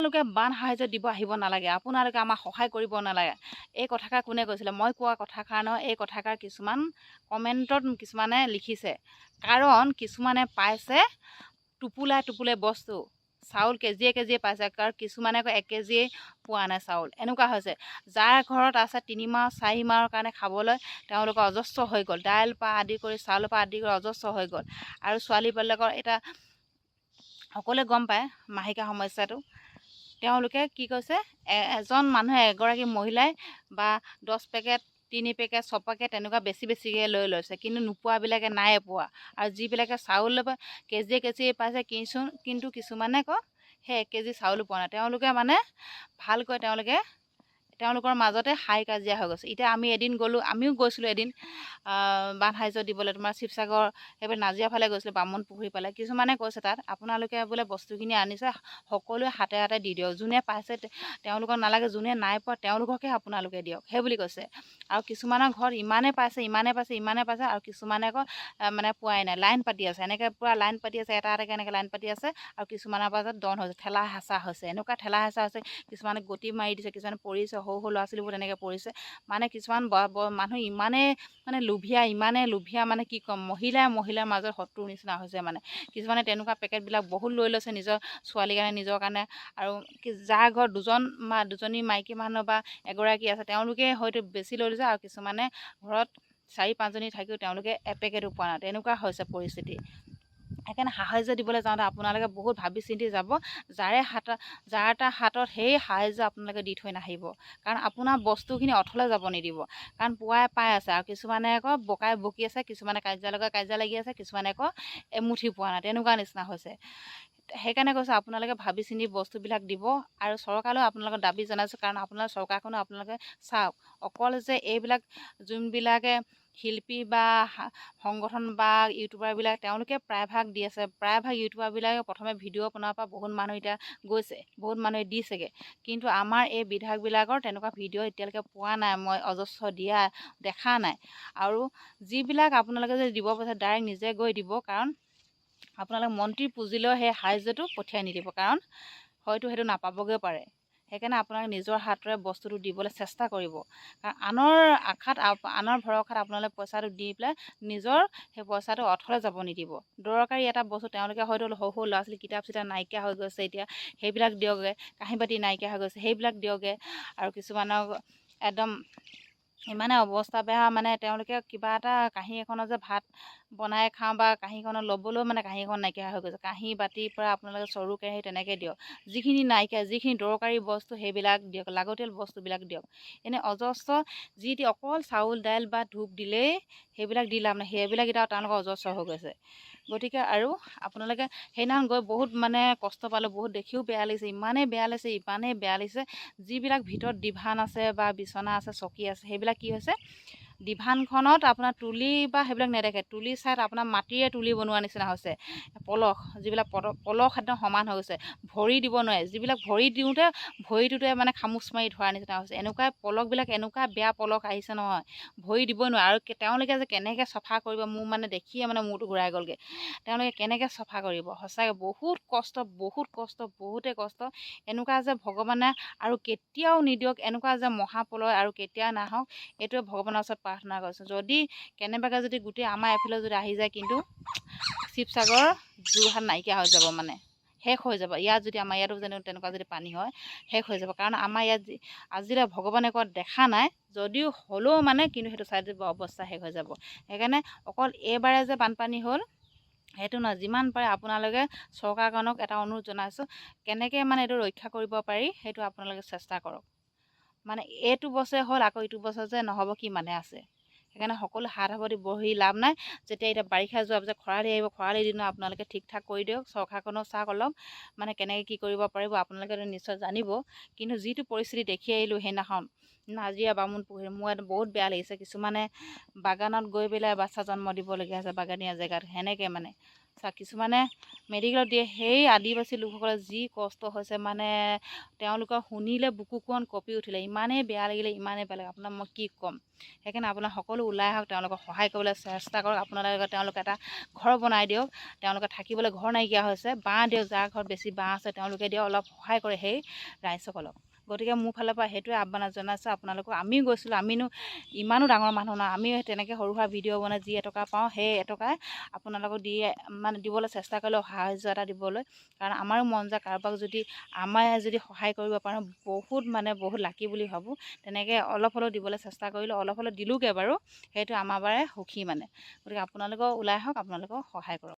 আপোনালোকে বান সাহায্য দিব আহিব নালাগে, আপোনালোকে আমাক সহায় কৰিব নালাগে। এই কথাষাৰ কোনে কৈছিলে? মই কোৱা কথাষাৰ নহয়, এই কথাষাৰ কিছুমান কমেণ্টত কিছুমানে লিখিছে। কাৰণ কিছুমানে পাইছে টোপোলাই টোপোলাই বস্তু, চাউল কেজিয়ে কেজিয়ে পাইছে, কাৰণ কিছুমানে আকৌ 1 কেজিয়ে পোৱা নাই চাউল। এনেকুৱা হৈছে, যাৰ ঘৰত আছে 3 মাহ 4 মাহৰ কাৰণে খাবলৈ, তেওঁলোকৰ অজস্ৰ হৈ গ'ল। দাইল পৰা আদি কৰি চাউলৰ পৰা আদি কৰি অজস্ৰ হৈ গ'ল। আৰু ছোৱালীবিলাকৰ এটা সকলোৱে গম পায় মাহেকীয়া সমস্যাটো। তেওঁলোকে কি কৈছে, এজন মানুহে, এগৰাকী মহিলাই বা 10 পেকেট 3 পেকেট 6 পেকেট তেনেকুৱা বেছিকৈ লৈ লৈছে, কিন্তু নোপোৱাবিলাকে নাই পোৱা। আৰু যিবিলাকে চাউল কেজিয়ে কেজিয়ে পাইছে, কিন্তু কিছুমানে আকৌ সেই 1 কেজি চাউলো পোৱা নাই। তেওঁলোকে মানে ভালকৈ তেওঁলোকৰ মাজতে হাই কাজিয়া হৈ গৈছে। এতিয়া আমি এদিন গ'লোঁ, আমিও গৈছিলোঁ এদিন বান সাহায্য দিবলৈ, তোমাৰ শিৱসাগৰ সেইবোৰ নাজিৰা ফালে গৈছিলোঁ, বামুণ পুখুৰী ফালে। কিছুমানে কৈছে তাত আপোনালোকে বোলে বস্তুখিনি আনিছে সকলোৱে হাতে হাতে দি দিয়ক, যোনে পাইছে তেওঁলোকক নালাগে, যোনে নাই পোৱা তেওঁলোককে আপোনালোকে দিয়ক, সেই বুলি কৈছে। আৰু কিছুমানৰ ঘৰত ইমানেই পাইছে আৰু কিছুমানে আকৌ মানে পোৱাই নাই, লাইন পাতি আছে, এনেকৈ পূৰা লাইন পাতি আছে, এটা এটাকৈ এনেকৈ লাইন পাতি আছে। আৰু কিছুমানৰ পাছত দন হৈছে, ঠেলা হেঁচা হৈছে, এনেকুৱা ঠেলা হেঁচা হৈছে। কিছুমানে গতি মাৰি দিছে, কিছুমানে পৰিছে, সৰু সৰু ল'ৰা ছোৱালীবোৰ তেনেকৈ পৰিছে। মানে কিছুমান মানুহ ইমানেই মানে লোভীয়া মানে কি ক'ম, মহিলাৰ মাজত শত্ৰুৰ নিচিনা হৈছে। মানে কিছুমানে তেনেকুৱা পেকেটবিলাক বহুত লৈ লৈছে নিজৰ ছোৱালীৰ কাৰণে, নিজৰ কাৰণে। আৰু যাৰ ঘৰত দুজনী মাইকী মানুহ বা এগৰাকী আছে, তেওঁলোকে হয়তো বেছি লৈ লৈছে। আৰু কিছুমানে ঘৰত 4-5 জনী থাকিও তেওঁলোকে এপেকেটো পোৱা নাই, তেনেকুৱা হৈছে পৰিস্থিতি। সেইকাৰণে সাহায্য দিবলৈ যাওঁতে আপোনালোকে বহুত ভাবি চিন্তি যাব। যাৰ তাৰ হাতত সেই সাহায্য আপোনালোকে দি থৈ নাহিব, কাৰণ আপোনাৰ বস্তুখিনি অথলে যাব নিদিব। কাৰণ পুৱাই পাই আছে, আৰু কিছুমানে আকৌ বকাই বকি আছে, কিছুমানে কাজিয়া লাগি আছে, কিছুমানে আকৌ এমুঠি পোৱা নাই, তেনেকুৱা নিচিনা হৈছে। সেইকাৰণে কৈছোঁ আপোনালোকে ভাবি চিন্তি বস্তুবিলাক দিব। আৰু চৰকাৰলৈও আপোনালোকক দাবী জনাইছোঁ, কাৰণ চৰকাৰখনো আপোনালোকে চাওক, অকল যে এইবিলাক যোনবিলাকে শিল্পী বা সংগঠন বা ইউটিউবাৰবিলাক তেওঁলোকে প্ৰায়ভাগ দি আছে, প্ৰায়ভাগ ইউটিউবাৰবিলাকে প্ৰথমে ভিডিঅ' বনোৱাৰ পৰা বহুত মানুহ এতিয়া গৈছে, বহুত মানুহে দিছেগৈ। কিন্তু আমাৰ এই বিধায়কবিলাকৰ তেনেকুৱা ভিডিঅ' এতিয়ালৈকে পোৱা নাই, মই অজস্ৰ দিয়া দেখা নাই। আৰু যিবিলাক আপোনালোকে যদি দিব বিচাৰে ডাইৰেক্ট নিজে গৈ দিব, কাৰণ আপোনালোকে মন্ত্ৰী পুঁজিলৈও সেই সাহায্যটো পঠিয়াই নিদিব, কাৰণ হয়তো সেইটো নাপাবগৈ পাৰে। সেইকাৰণে আপোনালোকে নিজৰ হাতেৰে বস্তুটো দিবলৈ চেষ্টা কৰিব। কাৰণ আনৰ ভৰসাত আপোনালোকে পইচাটো দি পেলাই নিজৰ সেই পইচাটো অথলে যাব নিদিব। দৰকাৰী এটা বস্তু তেওঁলোকে হয়তো সৰু সৰু ল'ৰা ছোৱালী কিতাপ চিতাপ নাইকিয়া হৈ গৈছে, এতিয়া সেইবিলাক দিয়কগৈ। কাঁহী বাতি নাইকিয়া হৈ গৈছে, সেইবিলাক দিয়কগৈ। আৰু কিছুমানক একদম ইমানে অৱস্থা বেয়া, মানে তেওঁলোকে কিবা এটা কাঁহী এখনত যে ভাত বনাই খাওঁ বা কাঁহীখনত ল'বলৈও মানে কাঁহী এখন নাইকিয়া হৈ গৈছে। কাঁহী বাতিৰ পৰা আপোনালোকে চৰু কেৰাহী তেনেকৈ দিয়ক। যিখিনি নাইকিয়া, যিখিনি দৰকাৰী বস্তু সেইবিলাক দিয়ক, লাগতিয়াল বস্তুবিলাক দিয়ক। এনে অজস্ৰ অকল চাউল দাইল বা ধূপ দিলেই সেইবিলাক দি লাভ নাই, সেইবিলাক এতিয়া তেওঁলোকৰ অজস্ৰ হৈ গৈছে। গতিকে আৰু আপোনালোকে সেইদিনাখন গৈ বহুত মানে কষ্ট পালোঁ, বহুত দেখিও বেয়া লাগিছে, ইমানেই বেয়া লাগিছে। যিবিলাক ভিতৰত ডিভান আছে বা বিচনা আছে, চকী আছে, সেইবিলাক কি হৈছে, ডিভানখনত আপোনাৰ তুলি বা সেইবিলাক নেদেখে, তুলি চাইড আপোনাৰ মাটিৰে তুলি বনোৱা নিচিনা হৈছে। যিবিলাক পলস একদম সমান হৈ গৈছে, ভৰি দিব নোৱাৰে। যিবিলাক ভৰি দিওঁতে ভৰিটোতে মানে খামুচ মাৰি ধৰাৰ নিচিনা হৈছে। এনেকুৱা পলসবিলাক এনেকুৱা বেয়া পলস আহিছে নহয়, ভৰি দিব নোৱাৰে। আৰু তেওঁলোকে যে কেনেকৈ চফা কৰিব, মোৰ মানে দেখিয়ে মানে মূৰটো ঘূৰাই গ'লগৈ। তেওঁলোকে কেনেকৈ চফা কৰিব, সঁচাকৈ বহুত কষ্ট, বহুতেই কষ্ট। এনেকুৱা যে ভগৱানে আৰু কেতিয়াও নিদিয়ক, এনেকুৱা যে মহাপ্ৰলয় আৰু কেতিয়াও নাহক, এইটোৱে ভগৱানৰ ওচৰত প্ৰাৰ্থনা কৰিছোঁ। যদি কেনেবাকৈ যদি গোটেই আমাৰ এইফালে যদি আহি যায়, কিন্তু শিৱসাগৰ যোৰহাট নাইকিয়া হৈ যাব, মানে শেষ হৈ যাব। ইয়াত যদি আমাৰ ইয়াতো তেনেকুৱা যদি পানী হয়, শেষ হৈ যাব। কাৰণ আমাৰ ইয়াত আজিলৈ ভগৱানে কোৱা দেখা নাই, যদিও হ'লেও মানে কিন্তু সেইটো চাইডত অৱস্থা শেষ হৈ যাব। সেইকাৰণে অকল এইবাৰে যে বানপানী হ'ল সেইটো নহয়, যিমান পাৰে আপোনালোকে চৰকাৰখনক এটা অনুৰোধ জনাইছোঁ, কেনেকৈ মানে এইটো ৰক্ষা কৰিব পাৰি সেইটো আপোনালোকে চেষ্টা কৰক। মানে এইটো বছৰে হ'ল, আকৌ ইটো বছৰ যে নহ'ব কি মানে আছে। সেইকাৰণে সকলো হাত সাৱটি বহি লাভ নাই। যেতিয়া এতিয়া বাৰিষা যোৱাৰ পিছত খৰালি আহিব, খৰালি দিনত আপোনালোকে ঠিক ঠাক কৰি দিয়ক। চৰকাৰখনক চাওক অলপ মানে কেনেকৈ কি কৰিব পাৰিব, আপোনালোকে নিশ্চয় জানিব। কিন্তু যিটো পৰিস্থিতি দেখি আহিলোঁ সেইদিনাখন নাজিৰা বামুণ পুখুৰী, মোৰ বহুত বেয়া লাগিছে। কিছুমানে বাগানত গৈ পেলাই বাচ্ছা জন্ম দিবলগীয়া হৈছে, বাগানীয়া জেগাত সেনেকৈ মানে কিছুমানে মেডিকেলত দিয়ে। সেই আদিবাসী লোকসকলে যি কষ্ট হৈছে মানে তেওঁলোকৰ শুনিলে বুকুখন কঁপি উঠিলে, ইমানেই বেয়া লাগিলে, ইমানেই বেয়া লাগে, আপোনাক মই কি ক'ম। সেইকাৰণে আপোনাৰ সকলো ওলাই আহক, তেওঁলোকক সহায় কৰিবলৈ চেষ্টা কৰক। আপোনালোকে তেওঁলোকে এটা ঘৰ বনাই দিয়ক, তেওঁলোকে থাকিবলৈ ঘৰ নাইকিয়া হৈছে, বাঁহ দিয়ক, যাৰ ঘৰত বেছি বাঁহ আছে তেওঁলোকে দিয়ক, অলপ সহায় কৰে সেই ৰাইজসকলক। গতিকে মোৰ ফালৰ পৰা সেইটোৱে আহ্বান জনাইছোঁ আপোনালোকক। আমিও গৈছিলোঁ, আমিনো ইমানো ডাঙৰ মানুহ নহয়, আমিও তেনেকৈ সৰু সুৰা ভিডিঅ' বনাই যি এটকা পাওঁ সেই এটকাই আপোনালোকক মানে দিবলৈ চেষ্টা কৰিলেও সাহাৰ্য এটা দিবলৈ, কাৰণ আমাৰো মন যায় কাৰোবাক যদি আমাৰ যদি সহায় কৰিব পাৰোঁ বহুত লাকি বুলি ভাবোঁ। তেনেকৈ অলপ হ'লেও দিবলৈ চেষ্টা কৰিলোঁ, অলপ হ'লেও দিলোঁগৈ বাৰু, সেইটো আমাৰ বাৰে সুখী মানে। গতিকে আপোনালোকেও ওলাই আহক, আপোনালোকক সহায় কৰক।